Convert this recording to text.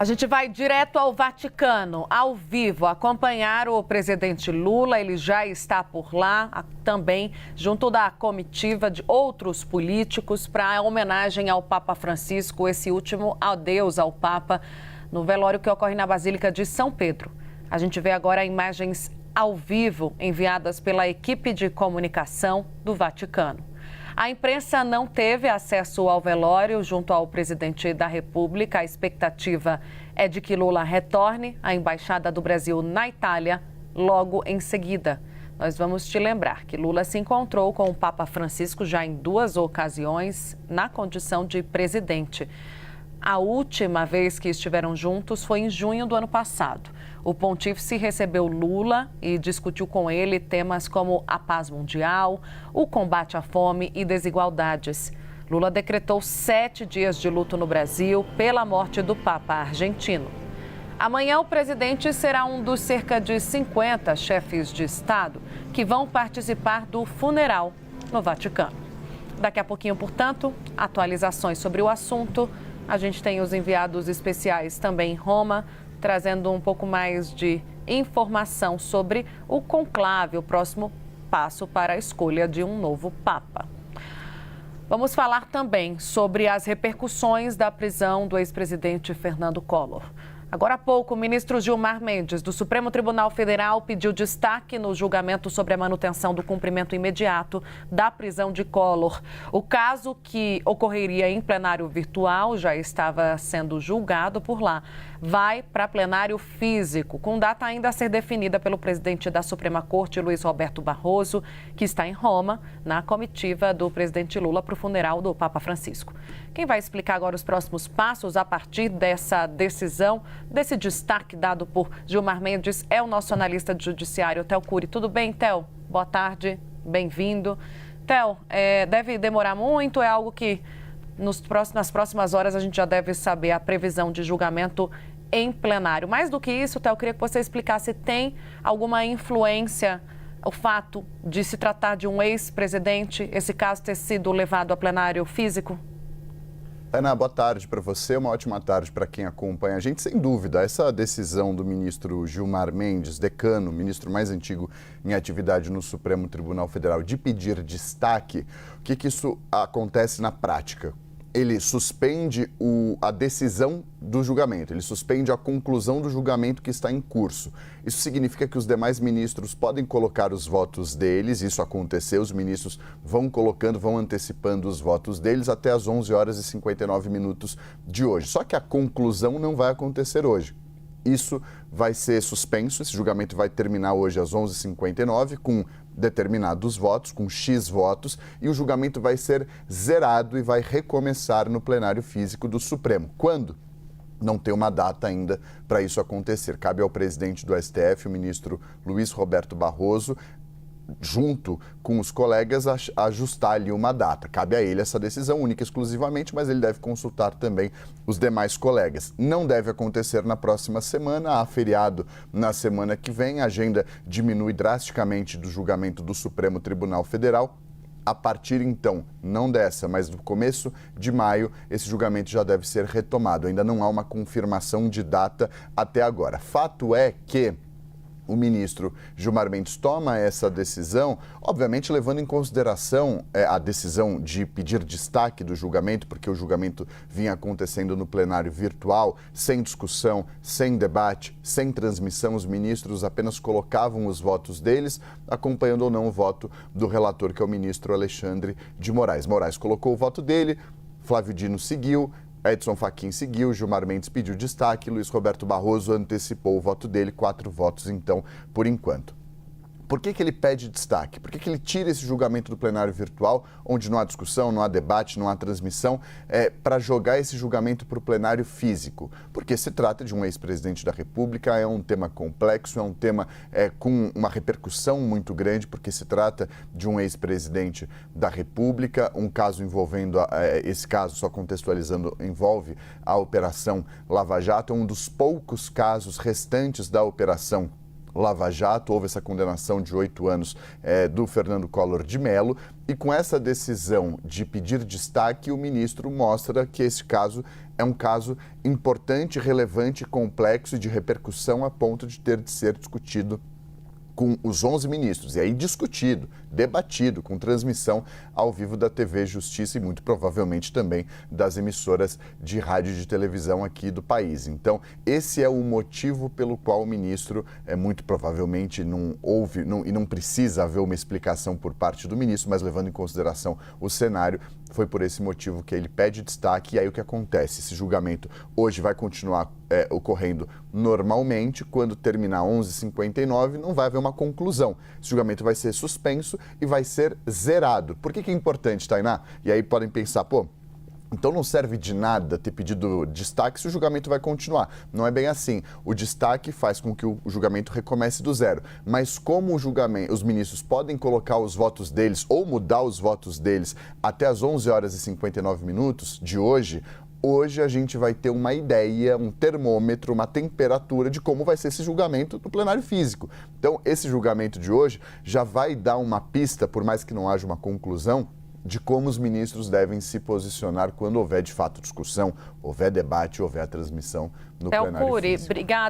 A gente vai direto ao Vaticano, ao vivo, acompanhar o presidente Lula. Ele já está por lá, também junto da comitiva de outros políticos, para a homenagem ao Papa Francisco, esse último adeus ao Papa, no velório que ocorre na Basílica de São Pedro. A gente vê agora imagens ao vivo enviadas pela equipe de comunicação do Vaticano. A imprensa não teve acesso ao velório junto ao presidente da República. A expectativa é de que Lula retorne à Embaixada do Brasil na Itália logo em seguida. Nós vamos te lembrar que Lula se encontrou com o Papa Francisco já em 2 ocasiões na condição de presidente. A última vez que estiveram juntos foi em junho do ano passado. O pontífice recebeu Lula e discutiu com ele temas como a paz mundial, o combate à fome e desigualdades. Lula decretou 7 dias de luto no Brasil pela morte do Papa argentino. Amanhã, o presidente será um dos cerca de 50 chefes de Estado que vão participar do funeral no Vaticano. Daqui a pouquinho, portanto, atualizações sobre o assunto. A gente tem os enviados especiais também em Roma, trazendo um pouco mais de informação sobre o conclave, o próximo passo para a escolha de um novo Papa. Vamos falar também sobre as repercussões da prisão do ex-presidente Fernando Collor. Agora há pouco, o ministro Gilmar Mendes, do Supremo Tribunal Federal, pediu destaque no julgamento sobre a manutenção do cumprimento imediato da prisão de Collor. O caso, que ocorreria em plenário virtual, já estava sendo julgado por lá. Vai para plenário físico, com data ainda a ser definida pelo presidente da Suprema Corte, Luiz Roberto Barroso, que está em Roma, na comitiva do presidente Lula para o funeral do Papa Francisco. Quem vai explicar agora os próximos passos a partir dessa decisão, desse destaque dado por Gilmar Mendes, é o nosso analista de judiciário, Theo Cury. Tudo bem, Theo? Boa tarde, bem-vindo. Theo, deve demorar muito? É algo que nas próximas horas a gente já deve saber a previsão de julgamento em plenário. Mais do que isso, Theo, eu queria que você explicasse se tem alguma influência o fato de se tratar de um ex-presidente, esse caso ter sido levado a plenário físico? Ana, boa tarde para você, uma ótima tarde para quem acompanha a gente. Sem dúvida, essa decisão do ministro Gilmar Mendes, decano, ministro mais antigo em atividade no Supremo Tribunal Federal, de pedir destaque, o que isso acontece na prática? Ele suspende a decisão do julgamento, ele suspende a conclusão do julgamento que está em curso. Isso significa que os demais ministros podem colocar os votos deles, isso aconteceu, os ministros vão colocando, vão antecipando os votos deles até às 11 horas e 59 minutos de hoje. Só que a conclusão não vai acontecer hoje. Isso vai ser suspenso, esse julgamento vai terminar hoje às 11h59 com determinados votos, com X votos, e o julgamento vai ser zerado e vai recomeçar no plenário físico do Supremo. Quando? Não tem uma data ainda para isso acontecer. Cabe ao presidente do STF, o ministro Luiz Roberto Barroso, junto com os colegas, ajustar ali uma data. Cabe a ele essa decisão única e exclusivamente, mas ele deve consultar também os demais colegas. Não deve acontecer na próxima semana, há feriado na semana que vem, a agenda diminui drasticamente do julgamento do Supremo Tribunal Federal. A partir, então, não dessa, mas do começo de maio, esse julgamento já deve ser retomado. Ainda não há uma confirmação de data até agora. Fato é que o ministro Gilmar Mendes toma essa decisão, obviamente levando em consideração a decisão de pedir destaque do julgamento, porque o julgamento vinha acontecendo no plenário virtual, sem discussão, sem debate, sem transmissão. Os ministros apenas colocavam os votos deles, acompanhando ou não o voto do relator, que é o ministro Alexandre de Moraes. Moraes colocou o voto dele, Flávio Dino seguiu, Edson Fachin seguiu, Gilmar Mendes pediu destaque, Luiz Roberto Barroso antecipou o voto dele, 4 votos então, por enquanto. Por que ele pede destaque? Por que ele tira esse julgamento do plenário virtual, onde não há discussão, não há debate, não há transmissão, para jogar esse julgamento para o plenário físico? Porque se trata de um ex-presidente da República, é um tema complexo, é um tema com uma repercussão muito grande, porque se trata de um ex-presidente da República, um caso envolvendo, esse caso, só contextualizando, envolve a Operação Lava Jato, é um dos poucos casos restantes da Operação Lava Jato. Houve essa condenação de 8 anos do Fernando Collor de Mello, e com essa decisão de pedir destaque, o ministro mostra que esse caso é um caso importante, relevante, complexo e de repercussão a ponto de ter de ser discutido com os 11 ministros, e aí discutido, debatido, com transmissão ao vivo da TV Justiça e muito provavelmente também das emissoras de rádio e de televisão aqui do país. Então, esse é o motivo pelo qual o ministro, muito provavelmente não houve e não precisa haver uma explicação por parte do ministro, mas levando em consideração o cenário, foi por esse motivo que ele pede destaque. E aí o que acontece? Esse julgamento hoje vai continuar ocorrendo normalmente. Quando terminar 11h59, não vai haver uma conclusão. Esse julgamento vai ser suspenso e vai ser zerado. Por que é importante, Tainá? E aí podem pensar, então não serve de nada ter pedido destaque se o julgamento vai continuar. Não é bem assim. O destaque faz com que o julgamento recomece do zero. Mas como os ministros podem colocar os votos deles ou mudar os votos deles até as 11h59 de hoje, hoje a gente vai ter uma ideia, um termômetro, uma temperatura de como vai ser esse julgamento no plenário físico. Então, esse julgamento de hoje já vai dar uma pista, por mais que não haja uma conclusão, de como os ministros devem se posicionar quando houver de fato discussão, houver debate, houver a transmissão no plenário físico. Obrigada.